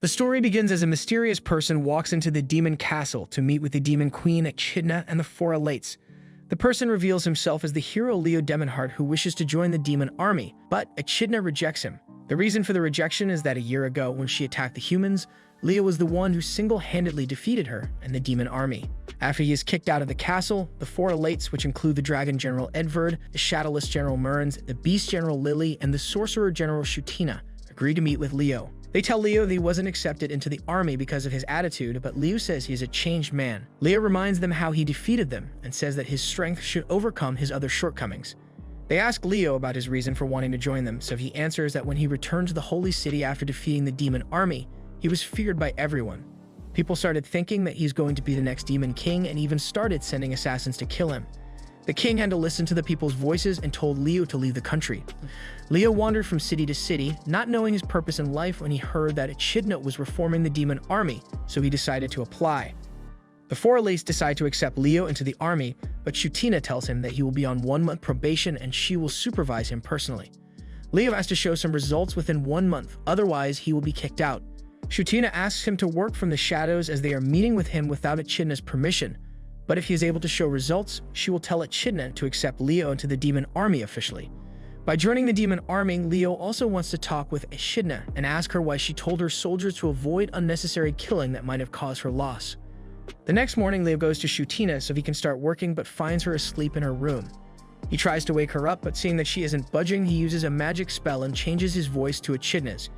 The story begins as a mysterious person walks into the demon castle to meet with the demon queen Echidna and the four elates. The person reveals himself as the hero Leo Demonheart, who wishes to join the demon army, but Echidna rejects him. The reason for the rejection is that a year ago, when she attacked the humans, Leo was the one who single-handedly defeated her and the demon army. After he is kicked out of the castle, the four elates, which include the Dragon General Edvard, the Shadowless General Murns, the Beast General Lily, and the Sorcerer General Shutina, agree to meet with Leo. They tell Leo that he wasn't accepted into the army because of his attitude, but Leo says he is a changed man. Leo reminds them how he defeated them and says that his strength should overcome his other shortcomings. They ask Leo about his reason for wanting to join them, so he answers that when he returned to the Holy City after defeating the demon army, he was feared by everyone. People started thinking that he's going to be the next demon king and even started sending assassins to kill him. The king had to listen to the people's voices and told Leo to leave the country. Leo wandered from city to city, not knowing his purpose in life, when he heard that Echidna was reforming the demon army, so he decided to apply. The four elates decide to accept Leo into the army, but Shutina tells him that he will be on 1-month probation and she will supervise him personally. Leo has to show some results within 1 month, otherwise he will be kicked out. Shutina asks him to work from the shadows as they are meeting with him without Echidna's permission, but if he is able to show results, she will tell Echidna to accept Leo into the demon army officially. By joining the demon army, Leo also wants to talk with Echidna and ask her why she told her soldiers to avoid unnecessary killing that might have caused her loss. The next morning, Leo goes to Shutina so he can start working, but finds her asleep in her room. He tries to wake her up, but seeing that she isn't budging, he uses a magic spell and changes his voice to Echidna's.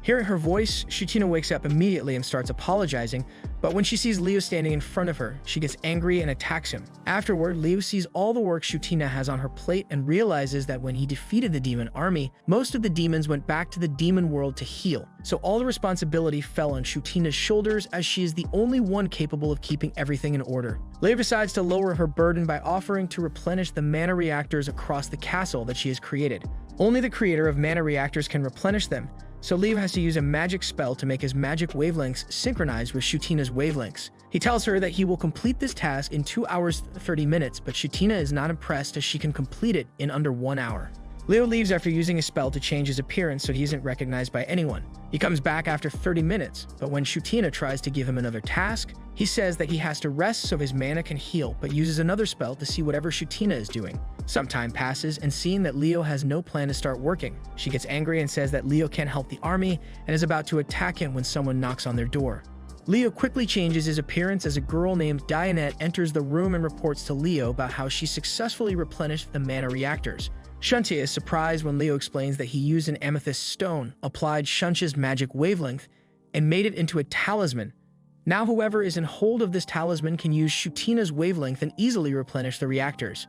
Hearing her voice, Shutina wakes up immediately and starts apologizing, but when she sees Leo standing in front of her, she gets angry and attacks him. Afterward, Leo sees all the work Shutina has on her plate and realizes that when he defeated the demon army, most of the demons went back to the demon world to heal, so all the responsibility fell on Shutina's shoulders as she is the only one capable of keeping everything in order. Leo decides to lower her burden by offering to replenish the mana reactors across the castle that she has created. Only the creator of mana reactors can replenish them, so Leo has to use a magic spell to make his magic wavelengths synchronize with Shutina's wavelengths. He tells her that he will complete this task in 2 hours 30 minutes, but Shutina is not impressed as she can complete it in under 1 hour. Leo leaves after using a spell to change his appearance so he isn't recognized by anyone. He comes back after 30 minutes, but when Shutina tries to give him another task, he says that he has to rest so his mana can heal, but uses another spell to see whatever Shutina is doing. Some time passes, and seeing that Leo has no plan to start working, she gets angry and says that Leo can't help the army and is about to attack him when someone knocks on their door. Leo quickly changes his appearance as a girl named Dianette enters the room and reports to Leo about how she successfully replenished the mana reactors. Shuntia is surprised when Leo explains that he used an amethyst stone, applied Shuntia's magic wavelength, and made it into a talisman. Now whoever is in hold of this talisman can use Shutina's wavelength and easily replenish the reactors.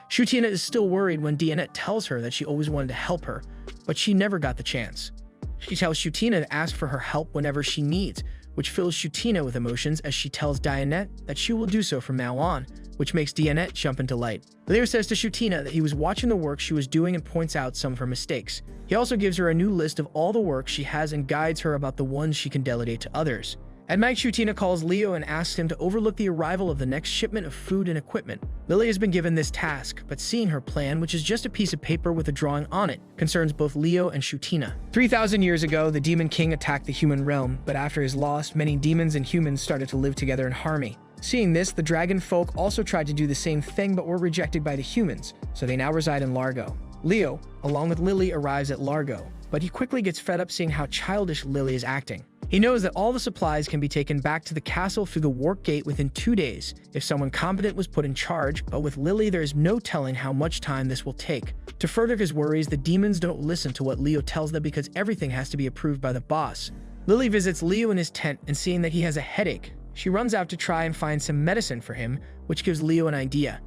Shutina is still worried when Dianette tells her that she always wanted to help her, but she never got the chance. She tells Shutina to ask for her help whenever she needs, which fills Shutina with emotions as she tells Dianette that she will do so from now on, which makes Dianette jump into light. Leo says to Shutina that he was watching the work she was doing and points out some of her mistakes. He also gives her a new list of all the work she has and guides her about the ones she can delegate to others. At night, Shutina calls Leo and asks him to overlook the arrival of the next shipment of food and equipment. Lily has been given this task, but seeing her plan, which is just a piece of paper with a drawing on it, concerns both Leo and Shutina. 3,000 years ago, the Demon King attacked the human realm, but after his loss, many demons and humans started to live together in harmony. Seeing this, the dragon folk also tried to do the same thing but were rejected by the humans, so they now reside in Largo. Leo, along with Lily, arrives at Largo, but he quickly gets fed up seeing how childish Lily is acting. He knows that all the supplies can be taken back to the castle through the work gate within 2 days if someone competent was put in charge, but with Lily there is no telling how much time this will take. To further his worries, the demons don't listen to what Leo tells them because everything has to be approved by the boss. Lily visits Leo in his tent and seeing that he has a headache, she runs out to try and find some medicine for him, which gives Leo an idea.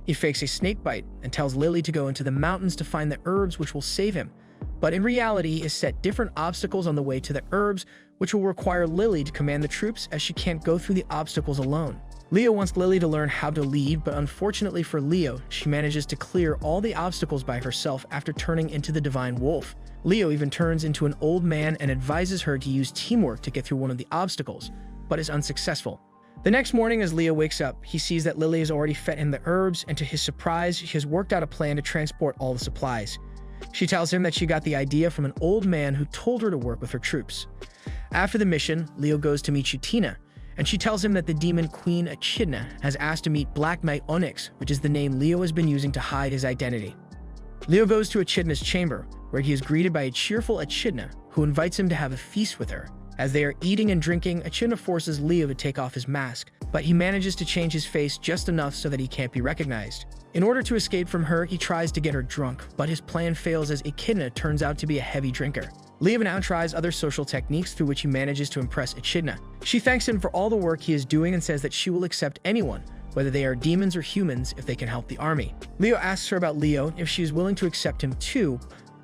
He fakes a snake bite and tells Lily to go into the mountains to find the herbs which will save him. But in reality, he has set different obstacles on the way to the herbs, which will require Lily to command the troops as she can't go through the obstacles alone. Leo wants Lily to learn how to lead, but unfortunately for Leo, she manages to clear all the obstacles by herself after turning into the divine wolf. Leo even turns into an old man and advises her to use teamwork to get through one of the obstacles, but is unsuccessful. The next morning as Leo wakes up, he sees that Lily has already fed him the herbs, and to his surprise, she has worked out a plan to transport all the supplies. She tells him that she got the idea from an old man who told her to work with her troops. After the mission, Leo goes to meet Shutina, and she tells him that the demon queen Echidna has asked to meet Black Knight Onyx, which is the name Leo has been using to hide his identity. Leo goes to Echidna's chamber, where he is greeted by a cheerful Echidna, who invites him to have a feast with her. As they are eating and drinking, Echidna forces Leo to take off his mask, but he manages to change his face just enough so that he can't be recognized. In order to escape from her, he tries to get her drunk, but his plan fails as Echidna turns out to be a heavy drinker. Leo now tries other social techniques through which he manages to impress Echidna. She thanks him for all the work he is doing and says that she will accept anyone, whether they are demons or humans, if they can help the army. Leo asks her about Leo, if she is willing to accept him too,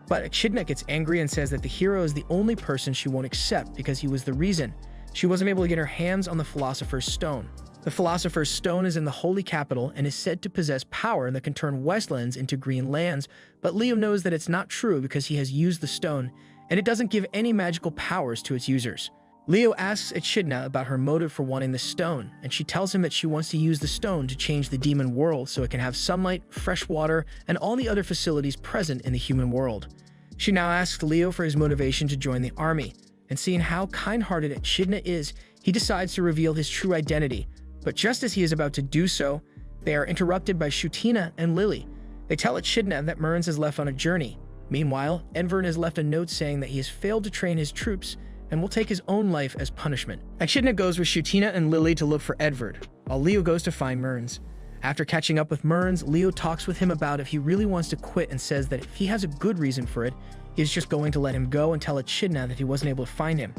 but Echidna gets angry and says that the hero is the only person she won't accept because he was the reason she wasn't able to get her hands on the Philosopher's Stone. The Philosopher's Stone is in the Holy Capital and is said to possess power that can turn Westlands into green lands, but Leo knows that it's not true because he has used the stone, and it doesn't give any magical powers to its users. Leo asks Echidna about her motive for wanting the stone, and she tells him that she wants to use the stone to change the demon world so it can have sunlight, fresh water, and all the other facilities present in the human world. She now asks Leo for his motivation to join the army, and seeing how kind-hearted Echidna is, he decides to reveal his true identity. But just as he is about to do so, they are interrupted by Shutina and Lily. They tell Echidna that Murns has left on a journey. Meanwhile, Edvard has left a note saying that he has failed to train his troops and will take his own life as punishment. Echidna goes with Shutina and Lily to look for Edvard, while Leo goes to find Murns. After catching up with Murns, Leo talks with him about if he really wants to quit and says that if he has a good reason for it, he is just going to let him go and tell Echidna that he wasn't able to find him.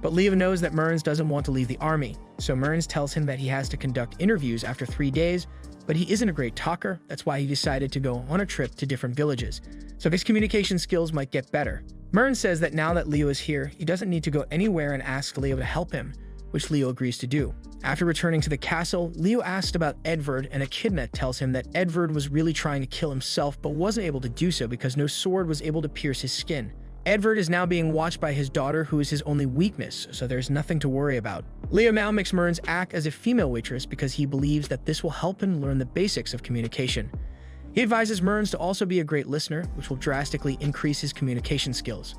But Leo knows that Murns doesn't want to leave the army, so Murns tells him that he has to conduct interviews after 3 days, but he isn't a great talker. That's why he decided to go on a trip to different villages, so his communication skills might get better. Murns says that now that Leo is here, he doesn't need to go anywhere and ask Leo to help him, which Leo agrees to do. After returning to the castle, Leo asks about Edvard, and Echidna tells him that Edvard was really trying to kill himself but wasn't able to do so because no sword was able to pierce his skin. Edvard is now being watched by his daughter, who is his only weakness, so there's nothing to worry about. Leo now makes Murns act as a female waitress because he believes that this will help him learn the basics of communication. He advises Murns to also be a great listener, which will drastically increase his communication skills.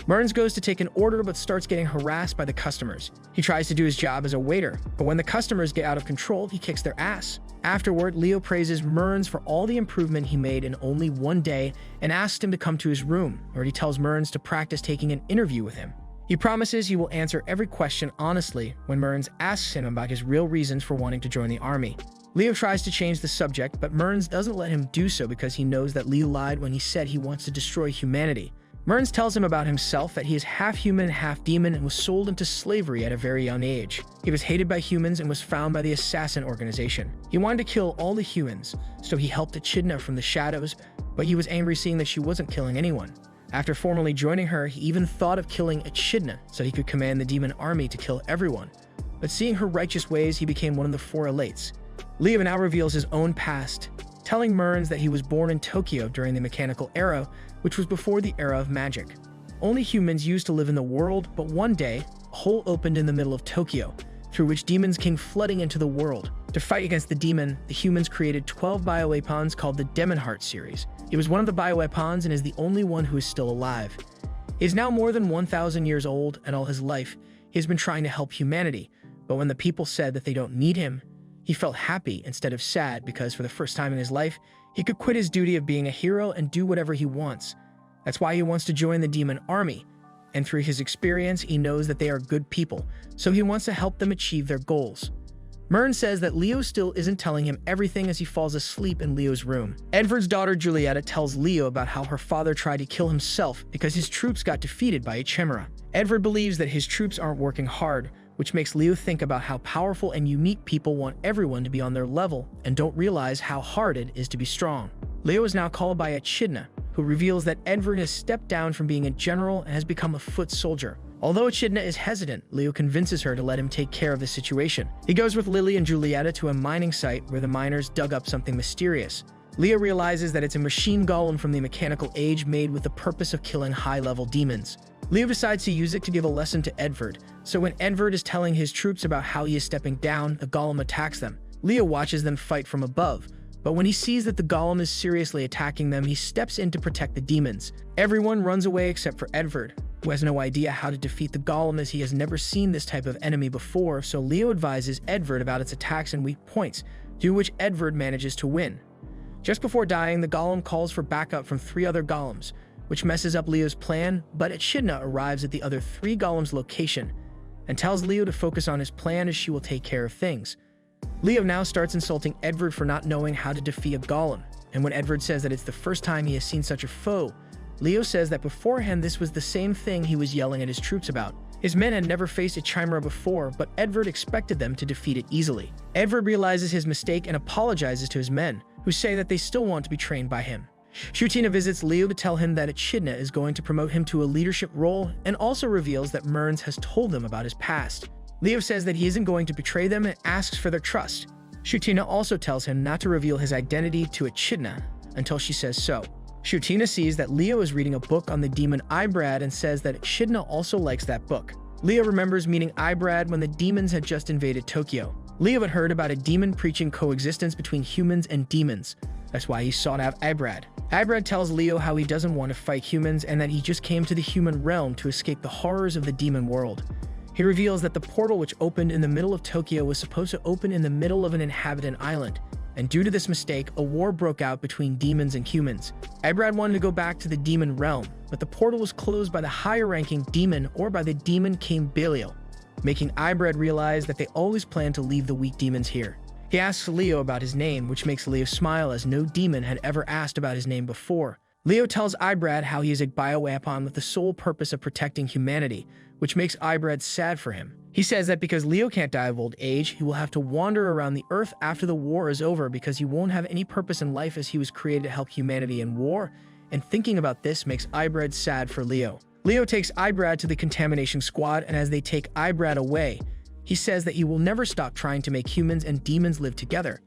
Murns goes to take an order but starts getting harassed by the customers. He tries to do his job as a waiter, but when the customers get out of control, he kicks their ass. Afterward, Leo praises Murns for all the improvement he made in only 1 day and asks him to come to his room, where he tells Murns to practice taking an interview with him. He promises he will answer every question honestly when Murns asks him about his real reasons for wanting to join the army. Leo tries to change the subject, but Murns doesn't let him do so because he knows that Leo lied when he said he wants to destroy humanity. Murns tells him about himself, that he is half human and half demon and was sold into slavery at a very young age. He was hated by humans and was found by the assassin organization. He wanted to kill all the humans, so he helped Echidna from the shadows, but he was angry seeing that she wasn't killing anyone. After formally joining her, he even thought of killing Echidna so he could command the demon army to kill everyone. But seeing her righteous ways, he became one of the 4 elites. Leo now reveals his own past, telling Murns that he was born in Tokyo during the mechanical era, which was before the era of magic. Only humans used to live in the world, but one day, a hole opened in the middle of Tokyo, through which demons came flooding into the world. To fight against the demon, the humans created 12 bioweapons called the Demon Heart series. He was one of the bioweapons and is the only one who is still alive. He is now more than 1,000 years old, and all his life, he has been trying to help humanity, but when the people said that they don't need him, he felt happy instead of sad because for the first time in his life, he could quit his duty of being a hero and do whatever he wants. That's why he wants to join the demon army, and through his experience, he knows that they are good people, so he wants to help them achieve their goals. Murns says that Leo still isn't telling him everything as he falls asleep in Leo's room. Edvard's daughter Julieta tells Leo about how her father tried to kill himself because his troops got defeated by a chimera. Edvard believes that his troops aren't working hard, which makes Leo think about how powerful and unique people want everyone to be on their level and don't realize how hard it is to be strong. Leo is now called by Echidna, who reveals that Edvard has stepped down from being a general and has become a foot soldier. Although Echidna is hesitant, Leo convinces her to let him take care of the situation. He goes with Lily and Julieta to a mining site where the miners dug up something mysterious. Leo realizes that it's a machine golem from the mechanical age made with the purpose of killing high-level demons. Leo decides to use it to give a lesson to Edvard, so when Edvard is telling his troops about how he is stepping down, the golem attacks them. Leo watches them fight from above, But when he sees that the golem is seriously attacking them, he steps in to protect the demons. Everyone runs away except for Edvard, who has no idea how to defeat the golem as he has never seen this type of enemy before, so Leo advises Edvard about its attacks and weak points, due to which Edvard manages to win. Just before dying, the golem calls for backup from 3 other golems, which messes up Leo's plan, but Echidna arrives at the other 3 golems' location and tells Leo to focus on his plan as she will take care of things. Leo now starts insulting Edvard for not knowing how to defeat a golem, and when Edvard says that it's the first time he has seen such a foe, Leo says that beforehand this was the same thing he was yelling at his troops about. His men had never faced a chimera before, but Edvard expected them to defeat it easily. Edvard realizes his mistake and apologizes to his men, who say that they still want to be trained by him. Shutina visits Leo to tell him that Echidna is going to promote him to a leadership role and also reveals that Mearns has told them about his past. Leo says that he isn't going to betray them and asks for their trust. Shutina also tells him not to reveal his identity to Echidna until she says so. Shutina sees that Leo is reading a book on the demon Ibrad and says that Echidna also likes that book. Leo remembers meeting Ibrad when the demons had just invaded Tokyo. Leo had heard about a demon preaching coexistence between humans and demons. That's why he sought out Ibrad. Ibrad tells Leo how he doesn't want to fight humans and that he just came to the human realm to escape the horrors of the demon world. He reveals that the portal which opened in the middle of Tokyo was supposed to open in the middle of an inhabited island, and due to this mistake, a war broke out between demons and humans. Ibrad wanted to go back to the demon realm, but the portal was closed by the higher-ranking demon or by the demon King Belial, making Ibrad realize that they always plan to leave the weak demons here. He asks Leo about his name, which makes Leo smile as no demon had ever asked about his name before. Leo tells Ibrad how he is a bioweapon with the sole purpose of protecting humanity, which makes Ibrad sad for him. He says that because Leo can't die of old age, he will have to wander around the earth after the war is over because he won't have any purpose in life as he was created to help humanity in war, and thinking about this makes Ibrad sad for Leo. Leo takes Ibrad to the contamination squad, and as they take Ibrad away, he says that he will never stop trying to make humans and demons live together.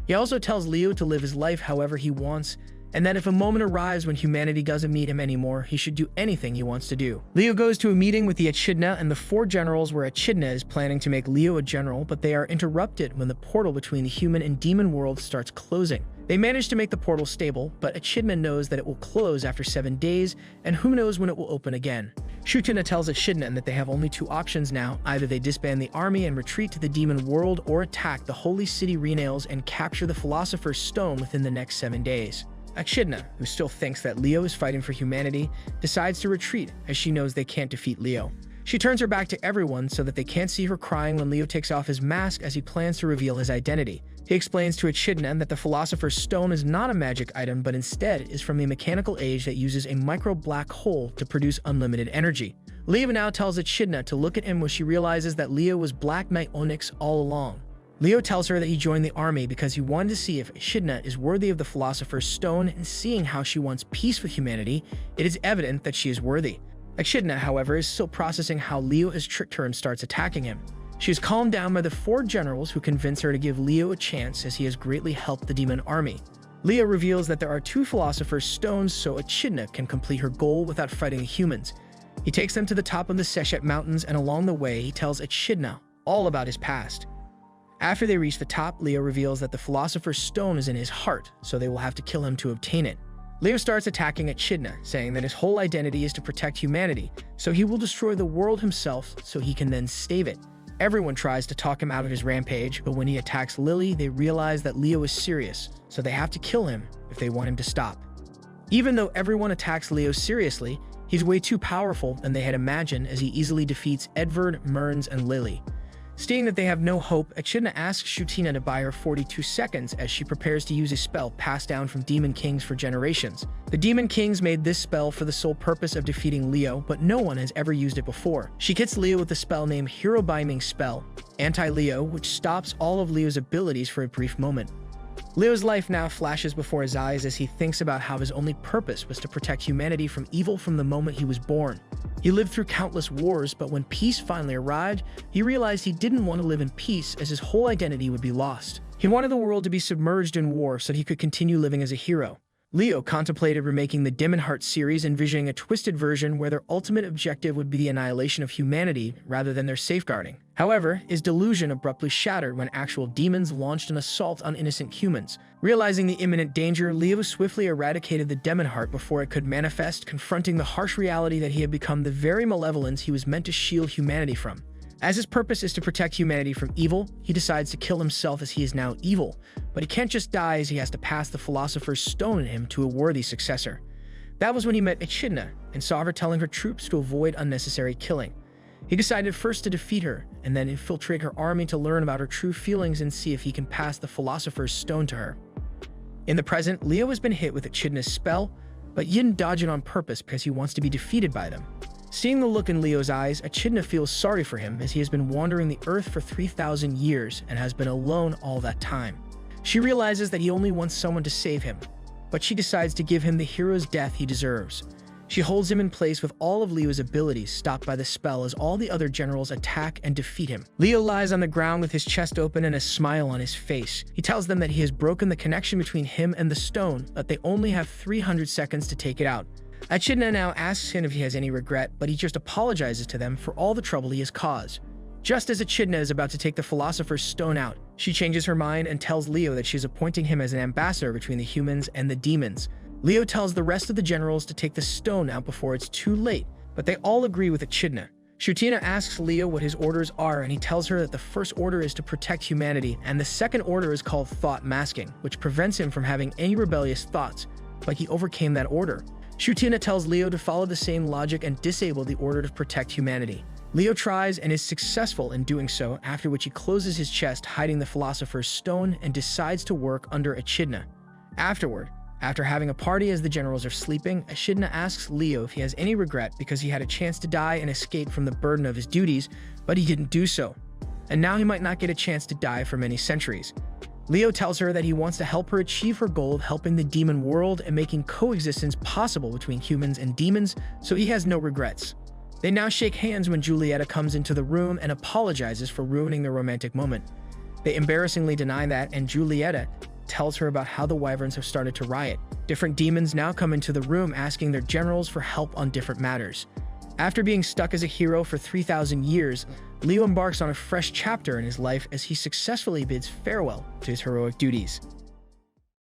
He also tells Leo to live his life however he wants, and that if a moment arrives when humanity doesn't need him anymore, he should do anything he wants to do. Leo goes to a meeting with the Echidna and the 4 generals where Echidna is planning to make Leo a general, but they are interrupted when the portal between the human and demon world starts closing. They manage to make the portal stable, but Echidna knows that it will close after 7 days, and who knows when it will open again. Shutina tells Echidna that they have only 2 options now: either they disband the army and retreat to the demon world, or attack the holy city Renales and capture the Philosopher's Stone within the next 7 days. Echidna, who still thinks that Leo is fighting for humanity, decides to retreat as she knows they can't defeat Leo. She turns her back to everyone so that they can't see her crying when Leo takes off his mask as he plans to reveal his identity. He explains to Echidna that the Philosopher's Stone is not a magic item but instead is from a mechanical age that uses a micro-black hole to produce unlimited energy. Leo now tells Echidna to look at him when she realizes that Leo was Black Knight Onyx all along. Leo tells her that he joined the army because he wanted to see if Echidna is worthy of the Philosopher's Stone, and seeing how she wants peace with humanity, it is evident that she is worthy. Echidna, however, is still processing how Leo has tricked her and starts attacking him. She is calmed down by the 4 generals who convince her to give Leo a chance as he has greatly helped the demon army. Leo reveals that there are 2 Philosopher's Stones so Echidna can complete her goal without fighting the humans. He takes them to the top of the Seshet Mountains, and along the way he tells Echidna all about his past. After they reach the top, Leo reveals that the Philosopher's Stone is in his heart, so they will have to kill him to obtain it. Leo starts attacking Echidna, saying that his whole identity is to protect humanity, so he will destroy the world himself so he can then save it. Everyone tries to talk him out of his rampage, but when he attacks Lily, they realize that Leo is serious, so they have to kill him if they want him to stop. Even though everyone attacks Leo seriously, he's way too powerful than they had imagined as he easily defeats Edvard, Mearns, and Lily. Seeing that they have no hope, Echidna asks Shutina to buy her 42 seconds as she prepares to use a spell passed down from Demon Kings for generations. The Demon Kings made this spell for the sole purpose of defeating Leo, but no one has ever used it before. She hits Leo with a spell named Hero Binding Spell, Anti-Leo, which stops all of Leo's abilities for a brief moment. Leo's life now flashes before his eyes as he thinks about how his only purpose was to protect humanity from evil from the moment he was born. He lived through countless wars, but when peace finally arrived, he realized he didn't want to live in peace as his whole identity would be lost. He wanted the world to be submerged in war so that he could continue living as a hero. Leo contemplated remaking the Demon Heart series, envisioning a twisted version where their ultimate objective would be the annihilation of humanity rather than their safeguarding. However, his delusion abruptly shattered when actual demons launched an assault on innocent humans. Realizing the imminent danger, Leo swiftly eradicated the Demon Heart before it could manifest, confronting the harsh reality that he had become the very malevolence he was meant to shield humanity from. As his purpose is to protect humanity from evil, he decides to kill himself as he is now evil. But he can't just die, as he has to pass the Philosopher's Stone in him to a worthy successor. That was when he met Echidna and saw her telling her troops to avoid unnecessary killing. He decided first to defeat her and then infiltrate her army to learn about her true feelings and see if he can pass the Philosopher's Stone to her. In the present, Leo has been hit with Echidna's spell, but he didn't dodge it on purpose because he wants to be defeated by them. Seeing the look in Leo's eyes, Echidna feels sorry for him as he has been wandering the earth for 3,000 years and has been alone all that time. She realizes that he only wants someone to save him, but she decides to give him the hero's death he deserves. She holds him in place with all of Leo's abilities stopped by the spell as all the other generals attack and defeat him. Leo lies on the ground with his chest open and a smile on his face. He tells them that he has broken the connection between him and the stone, but they only have 300 seconds to take it out. Echidna now asks him if he has any regret, but he just apologizes to them for all the trouble he has caused. Just as Echidna is about to take the Philosopher's Stone out, she changes her mind and tells Leo that she is appointing him as an ambassador between the humans and the demons. Leo tells the rest of the generals to take the stone out before it's too late, but they all agree with Echidna. Shutina asks Leo what his orders are, and he tells her that the first order is to protect humanity, and the second order is called thought masking, which prevents him from having any rebellious thoughts, but he overcame that order. Shutina tells Leo to follow the same logic and disable the order to protect humanity. Leo tries and is successful in doing so, after which he closes his chest, hiding the Philosopher's Stone, and decides to work under Echidna. Afterward, after having a party as the generals are sleeping, Echidna asks Leo if he has any regret because he had a chance to die and escape from the burden of his duties, but he didn't do so. And now he might not get a chance to die for many centuries. Leo tells her that he wants to help her achieve her goal of helping the demon world and making coexistence possible between humans and demons, so he has no regrets. They now shake hands when Julieta comes into the room and apologizes for ruining their romantic moment. They embarrassingly deny that, and Julieta tells her about how the wyverns have started to riot. Different demons now come into the room asking their generals for help on different matters. After being stuck as a hero for 3,000 years, Leo embarks on a fresh chapter in his life as he successfully bids farewell to his heroic duties.